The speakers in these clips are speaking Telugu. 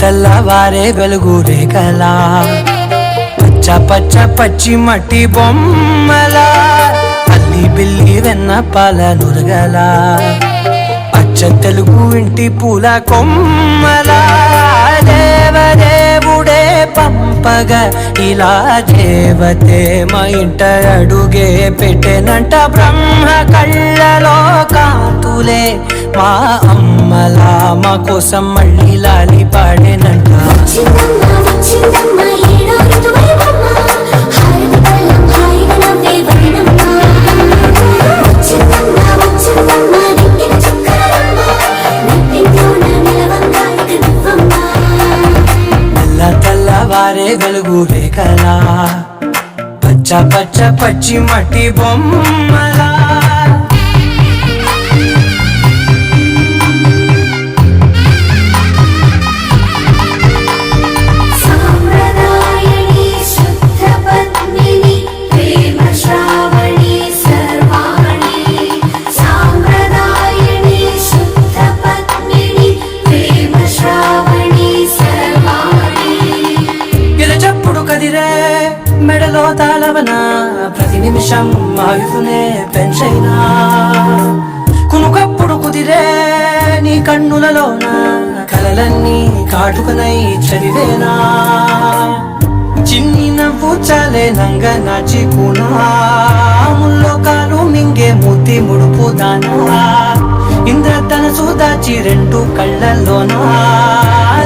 తెల్లవారే వెలుగు రేఖలా పచ్చ పచ్చ పచ్చి మట్టి బొమ్మలా అల్లి బిల్లి వెన్న పాల నురగలా అచ్చ తెలుగు ఇంటి పూల కొమ్మలా దేవదేవుడే పంపగా ఇలా దేవతే మా ఇంట అడుగే పెట్టెనంట బ్రహ్మ కళ్ళలో కాంతులే మా అమ్మలా మా కోసం మళ్ళీ లాలి పాడేనంట. తెల్లవారే వెలుగు రేఖలా పచ్చ పచ్చ పచ్చి మట్టి బొమ్మలా మెడలో తాళవన ప్రతి నిమిషం ఆయుధునే పెంచైనా కునుకప్పుడు కుదిరే నీ కన్నులలోన కలలన్నీ కాటుకనై చదివేనా చిన్ని నవ్వు చాలే నంగ నాచి ముల్లో కాలు మింగే మూతి ముడుపు దానా ఇంద్రధనసు దాచి రెండు కళ్ళల్లోనా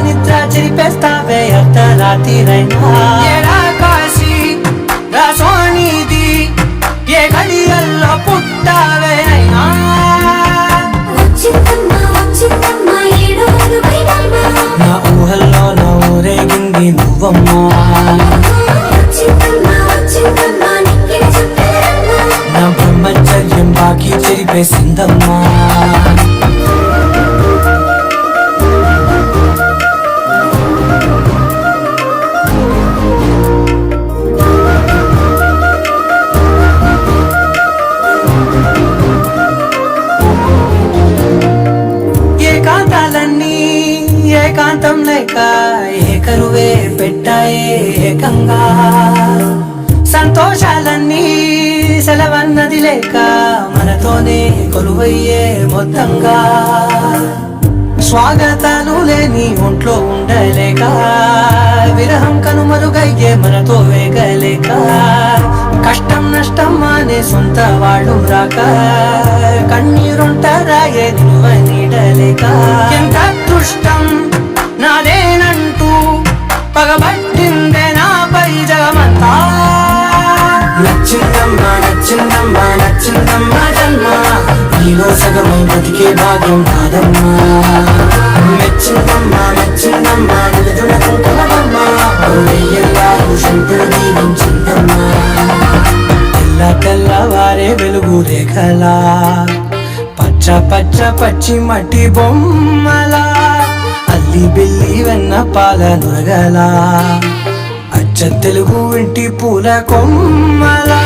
నిద్ర చెరిపేస్తావే అర్ధరాత్రిరైనా సోనిది ఏ గడియల్లో పుట్టావేనైనా నా ఊహల్లో నా ఊరేగింది నువ్వమ్మా నా బ్రహ్మచర్యం బాకీ చెరిపేసిందమ్మా ఏకాంతం లేక ఏకరువే పెట్టాయే ఏకంగా సంతోషాలన్నీ సెలవన్నది లేక మనతోనే కొలువయ్యే మొత్తంగా స్వాగతాలు లేని ఒంట్లో ఉండలేక విరహం కనుమరుగయ్యే మనతో వేగలేక కష్టం నష్టం అనే సొంత వాళ్ళు రాక కన్నీరుంటారాయే నిలువ నీడలేక ఎంత అదృష్టం నాదేనంటూ పగబట్టిందే నాపై జగమంతా నచ్చిందమ్మా నచ్చిందమ్మా నచ్చిందమ్మా జన్మ నీలో సగమై బతికే భాగ్యం నాదమ్మా మెచ్చిందమ్మా మెచ్చిందమ్మా నిలుదున కుంకుమమ్మా శంకులు దీవించిందమ్మా తెల్లవారే వెలుగు రేఖలా పచ్చ పచ్చ పచ్చి మట్టి బొమ్మలా అల్లి బిల్లి వెన్న పాల నురగలా అచ్చ తెలుగు ఇంటి పూల కొమ్మలా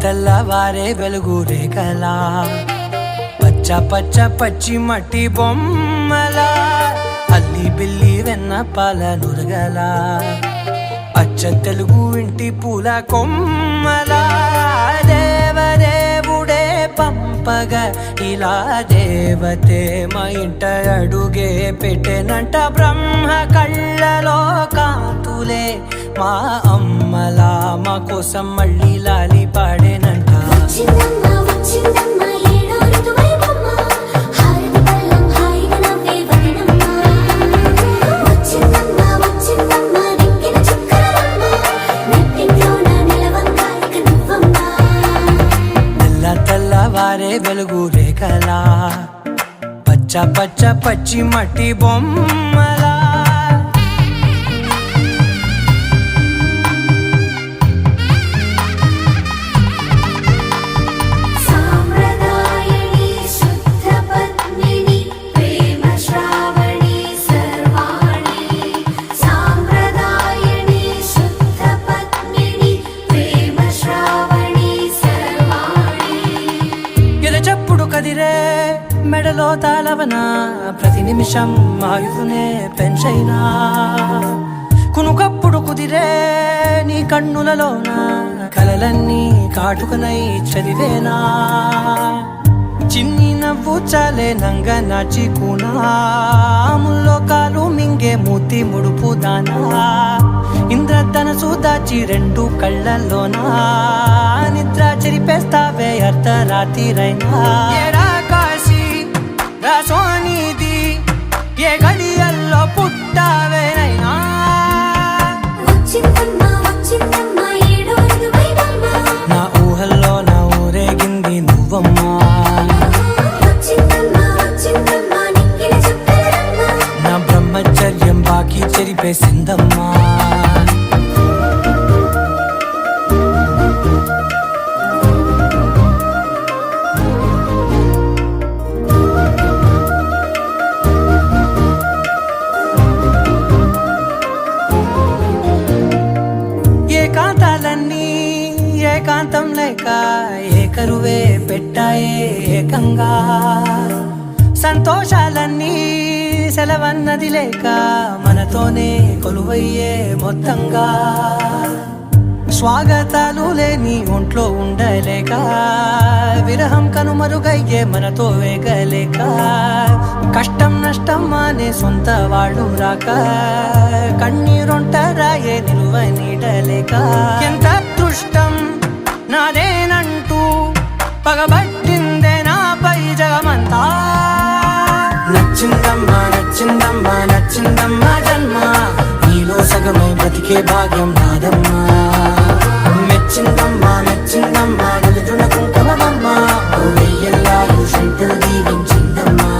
తెల్లవారే వెలుగు రేఖలా పచ్చ పచ్చ పచ్చి మట్టి బొమ్మలా అల్లి బిల్లి వెన్న పాల నురగలా అచ్చ తెలుగు ఇంటి పూల కొమ్మలా దేవదేవుడే పంపగా ఇలా దేవతే మా ఇంట అడుగే పెట్టెనంట బ్రహ్మ కళ్ళలో కాంతులే మా అమ్మలా మా కోసం మళ్ళీ లాలి పాడేనంట. తెల్లవారే వెలుగు రేఖలా పచ్చ పచ్చ పచ్చి మట్టి బొమ్మలా చెప్పుడు కదిరే మెడలో తాళవన ప్రతి నిమిషం ఆయుధునే పెంచైనా కునుకప్పుడు కుదిరే నీ కన్నులలోన కలలన్నీ కాటుకనై చదివేనా చిన్ని నవ్వు చాలే నంగ నాచి కూనాముల్లో కాలు మింగే మూతి ముడుపు దానా ఇంద్రధనసు దాచి రెండు కళ్ళల్లోనా నిద్ర చెరిపేస్తావే అర్ధరాత్రిరైనా ఏరా కాశీ రాసోనిది ఏ గడియల్లో పుట్టావేనైనా నా ఊహల్లో నా ఊరేగింది నువ్వమ్మా నా బ్రహ్మచర్యం బాకీ చెరిపేసిందమ్మా ఏకాంతాలన్నీ ఏకాంతం లేక ఏకరువే పెట్టాయే ఏకంగా సంతోషాలన్నీ సెలవన్నది లేక మనతోనే కొలువయ్యే మొత్తంగా స్వాగతాలు లేని ఒంట్లో ఉండలేక విరహం కనుమరుగయ్యే మనతో వేగలేక కష్టం నష్టం అనే సొంత వాళ్ళు రాక కన్నీరొంటరాయే నిలువ నీడలేక ఎంత అదృష్టం నాదేనంటూ పగబట్టిందే నాపై జగమంతా నచ్చిందమ్మా నచ్చిందమ్మా నచ్చిందమ్మా జన్మ నీలో సగమై బ్రతికే భాగ్యం నాదమ్మా మెచ్చిందమ్మా మెచ్చిందమ్మా నలుదున కుంకుమమ్మా వెయ్యల్లాలు శంకరు దీవించిందమ్మా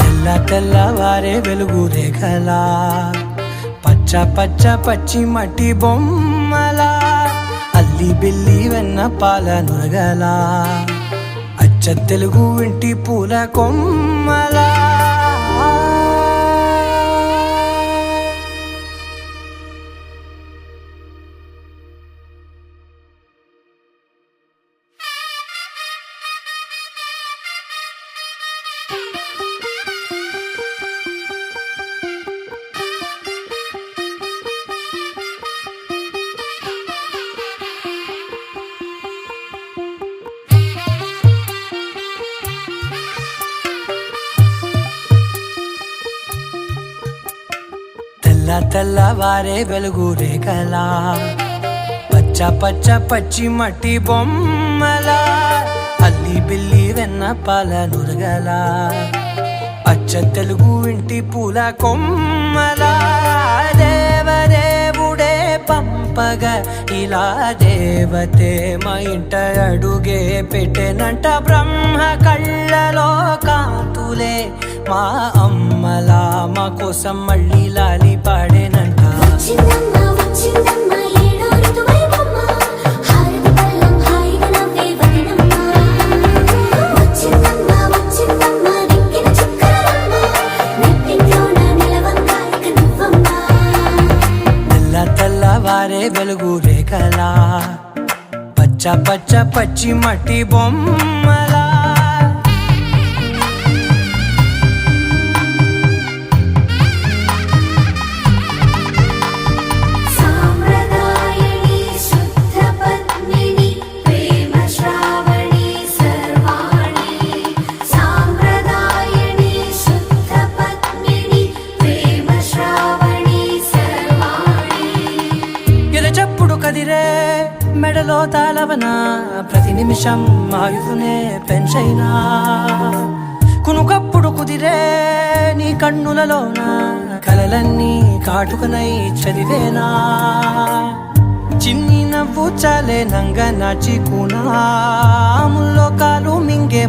తెల్ల తెల్లవారే వెలుగు రేఖలా పచ్చ పచ్చ పచ్చి మట్టి బొమ్మలా అల్లి బిల్లి వెన్న పాల నురగలా అచ్చ తెలుగు ఇంటి పూల కొమ్మలా తెల్లవారే వెలుగు రేఖలా పచ్చ పచ్చ పచ్చి మట్టి బొమ్మలా అల్లి బిల్లి వెన్న పాల నురగలా అచ్చ తెలుగు ఇంటి పూల కొమ్మలా దేవదేవుడే పంపగా ఇలా దేవతే మా ఇంట అడుగే పెట్టెనంట బ్రహ్మ కళ్ళలో కాంతులే మా అమ్మలా మా కోసం మళ్ళీ లాలి పాడేనంట తెల్ల తెల్లవారే వెలుగు రేఖలా పచ్చ పచ్చ పచ్చి మట్టి బొమ్మలా చెప్పుడు కదిరే మెడలో తాళవన ప్రతి నిమిషం ఆయుధునే పెంచైనా కునుకప్పుడు కుదిరే నీ కన్నులలోన కలలన్నీ కాటుకనై చదివేనా చిన్ని నవ్వు చాలే నంగ నాచి కూనాముల్లో కాలు మింగే